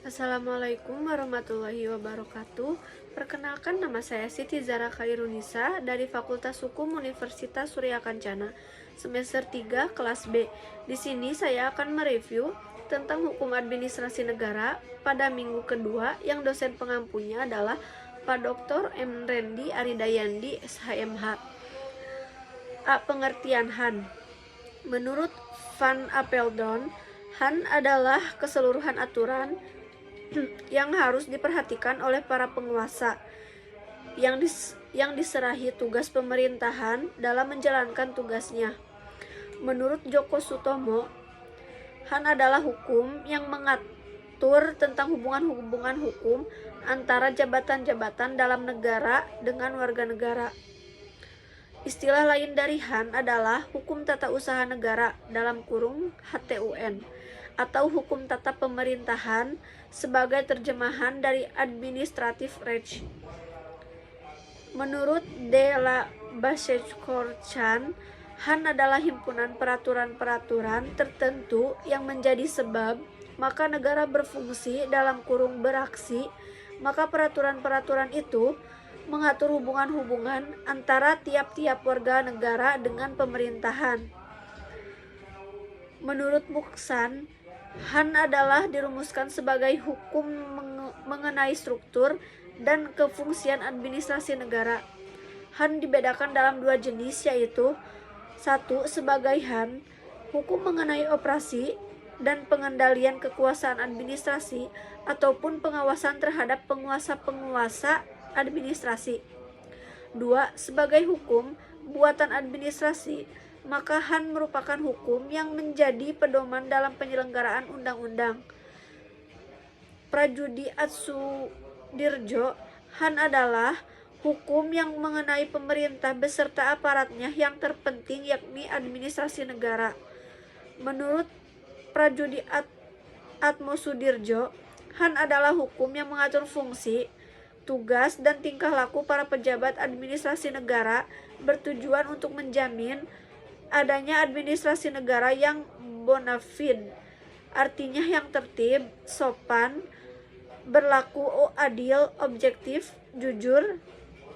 Assalamualaikum warahmatullahi wabarakatuh. Perkenalkan, nama saya Siti Zara Khairunisa dari Fakultas Hukum Universitas Surya Kencana, semester 3 kelas B. Di sini saya akan mereview tentang hukum administrasi negara pada minggu kedua yang dosen pengampunya adalah Pak Dr. M. Rendi Aridayandi, SHMH. Pengertian HAN. Menurut Van Apeldoorn, HAN adalah keseluruhan aturan yang harus diperhatikan oleh para penguasa yang diserahi tugas pemerintahan dalam menjalankan tugasnya. Menurut Djoko Sutomo, HAN adalah hukum yang mengatur tentang hubungan-hubungan hukum antara jabatan-jabatan dalam negara dengan warga negara. Istilah lain dari HAN adalah Hukum Tata Usaha Negara (HTUN) atau Hukum Tata Pemerintahan sebagai terjemahan dari Administrative Recht. Menurut De La Basseicourt-Chan, HAN adalah himpunan peraturan-peraturan tertentu yang menjadi sebab maka negara berfungsi (beraksi), maka peraturan-peraturan itu mengatur hubungan-hubungan antara tiap-tiap warga negara dengan pemerintahan. Menurut Muksan, HAN adalah dirumuskan sebagai hukum mengenai struktur dan kefungsian administrasi negara. HAN dibedakan dalam dua jenis, yaitu 1. Sebagai HAN, hukum mengenai operasi dan pengendalian kekuasaan administrasi ataupun pengawasan terhadap penguasa-penguasa administrasi. 2. Sebagai hukum buatan administrasi, maka HAN merupakan hukum yang menjadi pedoman dalam penyelenggaraan undang-undang. Prajudi Atsudirjo, HAN adalah hukum yang mengenai pemerintah beserta aparatnya yang terpenting, yakni administrasi negara. Menurut Prajudi Atmosudirjo, HAN adalah hukum yang mengatur fungsi, tugas, dan tingkah laku para pejabat administrasi negara bertujuan untuk menjamin adanya administrasi negara yang bona fide, artinya yang tertib, sopan, berlaku adil, objektif, jujur,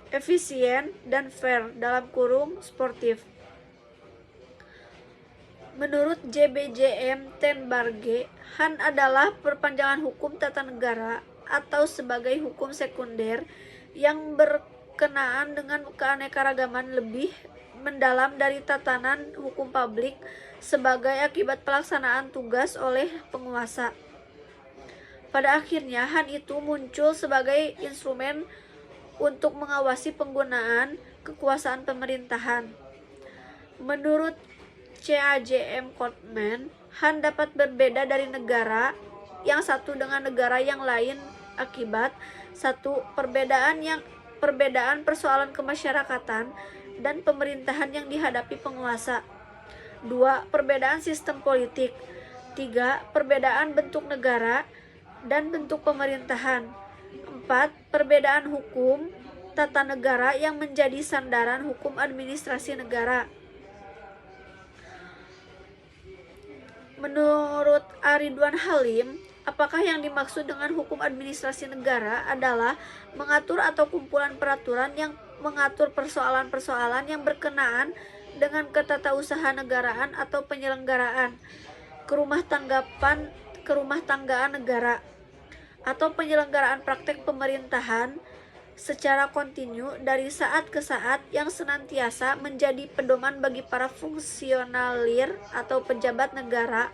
efisien, dan fair (sportif). Menurut JBJM Tenbarge, HAN adalah perpanjangan hukum tata negara atau sebagai hukum sekunder yang berkenaan dengan keanekaragaman lebih mendalam dari tatanan hukum publik sebagai akibat pelaksanaan tugas oleh penguasa. Pada akhirnya, HAN itu muncul sebagai instrumen untuk mengawasi penggunaan kekuasaan pemerintahan. Menurut CAJM Kottman, HAN dapat berbeda dari negara yang satu dengan negara yang lain akibat 1. Perbedaan persoalan kemasyarakatan dan pemerintahan yang dihadapi penguasa. 2. Perbedaan sistem politik. 3. Perbedaan bentuk negara dan bentuk pemerintahan. 4. Perbedaan hukum tata negara yang menjadi sandaran hukum administrasi negara. Menurut Aridwan Halim, apakah yang dimaksud dengan hukum administrasi negara adalah mengatur atau kumpulan peraturan yang mengatur persoalan-persoalan yang berkenaan dengan ketatausahanegaraan atau penyelenggaraan kerumah tanggaan negara atau penyelenggaraan praktek pemerintahan secara kontinu dari saat ke saat yang senantiasa menjadi pedoman bagi para fungsionalir atau pejabat negara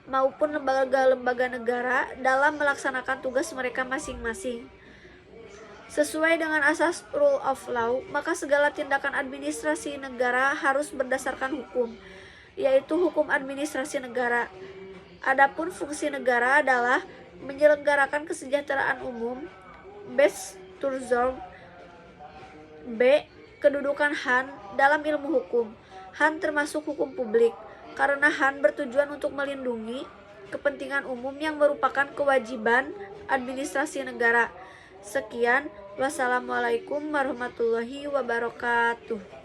maupun lembaga-lembaga negara dalam melaksanakan tugas mereka masing-masing. Sesuai dengan asas rule of law, maka segala tindakan administrasi negara harus berdasarkan hukum, yaitu hukum administrasi negara. Adapun fungsi negara adalah menyelenggarakan kesejahteraan umum, Bestuurzorg. B. Kedudukan HAN dalam ilmu hukum. HAN termasuk hukum publik, karena HAN bertujuan untuk melindungi kepentingan umum yang merupakan kewajiban administrasi negara. Sekian, wassalamualaikum warahmatullahi wabarakatuh.